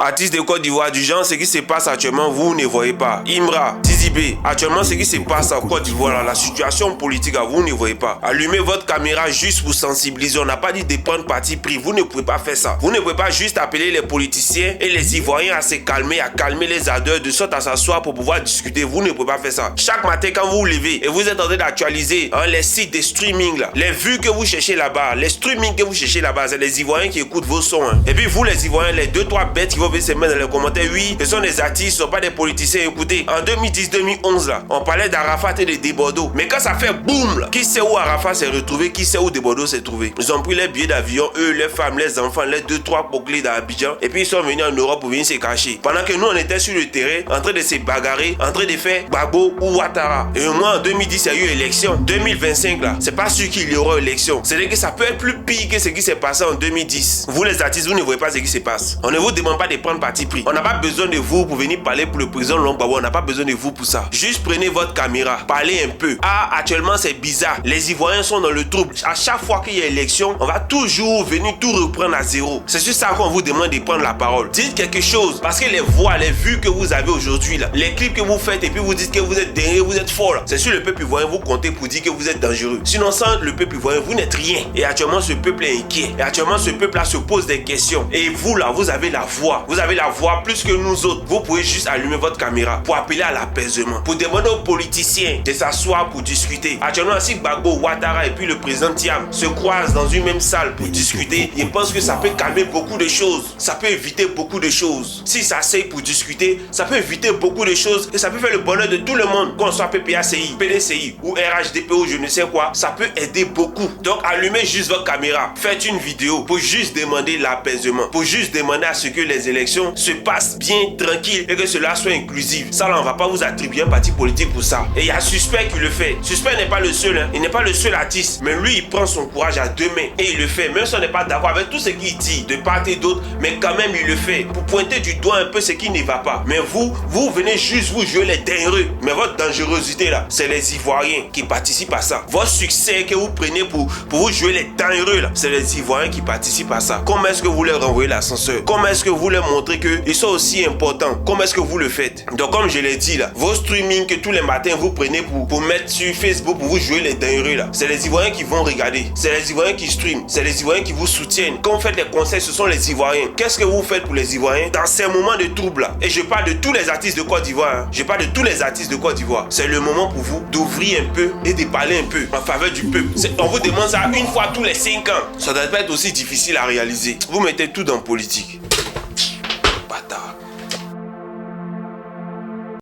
Artistes de Côte d'Ivoire, du genre, ce qui se passe actuellement, vous ne voyez pas. Imra, Tizibé, actuellement, ce qui se passe en Côte d'Ivoire, la situation politique, vous ne voyez pas. Allumez votre caméra juste pour sensibiliser. On n'a pas dit de prendre parti pris. Vous ne pouvez pas faire ça. Vous ne pouvez pas juste appeler les politiciens et les Ivoiriens à se calmer, à calmer les ardeurs, de sorte à s'asseoir pour pouvoir discuter. Vous ne pouvez pas faire ça. Chaque matin, quand vous vous levez et vous êtes en train d'actualiser les sites de streaming, là, les vues que vous cherchez là-bas, les streamings que vous cherchez là-bas, c'est les Ivoiriens qui écoutent vos sons. Et puis vous, les Ivoiriens, les 2-3 bêtes qui vont se mettre dans les commentaires, oui, ce sont des artistes, ce ne sont pas des politiciens. Écoutez, en 2010-2011, là, on parlait d'Arafat et de Desbordeaux. Mais quand ça fait boum, là, qui sait où Arafat s'est retrouvé, qui sait où Desbordeaux s'est trouvé? Ils ont pris les billets d'avion, eux, les femmes, les enfants, les 2-3 bouclés d'Abidjan, et puis ils sont venus en Europe pour venir se cacher. Pendant que nous, on était sur le terrain, en train de se bagarrer, en train de faire Gbagbo ou Ouattara. Et au moins, en 2010, il y a eu élection. 2025, là, c'est pas sûr qu'il y aura élection. C'est-à-dire que ça peut être plus pire que ce qui s'est passé en 2010. Vous, les artistes, vous ne voyez pas ce qui se passe. On ne vous demande pas de prendre parti pris. On n'a pas besoin de vous pour venir parler pour le président Laurent Gbagbo. On n'a pas besoin de vous pour ça. Juste prenez votre caméra, parlez un peu. Ah, actuellement, c'est bizarre. Les Ivoiriens sont dans le trouble. À chaque fois qu'il y a élection, on va toujours venir tout reprendre à zéro. C'est sur ça qu'on vous demande de prendre la parole. Dites quelque chose. Parce que les voix, les vues que vous avez aujourd'hui, là, les clips que vous faites et puis vous dites que vous êtes derrière, vous êtes fort, là. C'est sur le peuple ivoirien, vous comptez pour dire que vous êtes dangereux. Sinon, sans le peuple ivoirien, vous n'êtes rien. Et actuellement, ce peuple est inquiet. Et actuellement, ce peuple-là se pose des questions. Et vous, là, vous avez la voix. Vous avez la voix plus que nous autres. Vous pouvez juste allumer votre caméra pour appeler à l'apaisement. Pour demander aux politiciens de s'asseoir pour discuter. Actuellement, si Gbagbo, Ouattara et puis le président Thiam se croisent dans une même salle pour discuter, je pense que ça peut calmer beaucoup de choses. Ça peut éviter beaucoup de choses. Si ça s'asseye pour discuter, ça peut éviter beaucoup de choses et ça peut faire le bonheur de tout le monde. Qu'on soit PPACI, PDCI ou RHDP ou je ne sais quoi, ça peut aider beaucoup. Donc, allumez juste votre caméra. Faites une vidéo pour juste demander l'apaisement. Pour juste demander à ce que les élections se passent bien, tranquille et que cela soit inclusif. Ça, là, on va pas vous attribuer un parti politique pour ça. Et il y a Suspect qui le fait. Suspect n'est pas le seul, hein. Il n'est pas le seul artiste. Mais lui, il prend son courage à deux mains et il le fait. Même si on n'est pas d'accord avec tout ce qu'il dit de part et d'autre, mais quand même, il le fait. Pour pointer du doigt un peu ce qui ne va pas. Mais vous venez juste vous jouer les dangereux. Mais votre dangerosité, là, c'est les Ivoiriens qui participent à ça. Votre succès que vous prenez pour vous jouer les dangereux, là, c'est les Ivoiriens qui participent à ça. Comment est-ce que vous leur renvoyez l'ascenseur? Comment est-ce que vous leur montrez qu'ils sont aussi importants? Comment est-ce que vous le faites? Donc, comme je l'ai dit, là, vos streamings que tous les matins vous prenez pour mettre sur Facebook pour vous jouer les dangereux, là, c'est les Ivoiriens qui vont regarder. C'est les Ivoiriens qui streament. C'est les Ivoiriens qui vous soutiennent. Quand vous faites les conseils, ce sont les Ivoiriens. Qu'est-ce que vous faites pour les Ivoiriens dans ces moments de trouble, là? Et je parle de tous les artistes de Côte d'Ivoire. Hein. Je parle de tous les artistes de Côte d'Ivoire. C'est le moment pour vous d'ouvrir un peu et de parler un peu en faveur du peuple. On vous demande ça une fois tous les 5 ans. Ça doit pas être aussi difficile à réaliser. Vous mettez tout dans politique.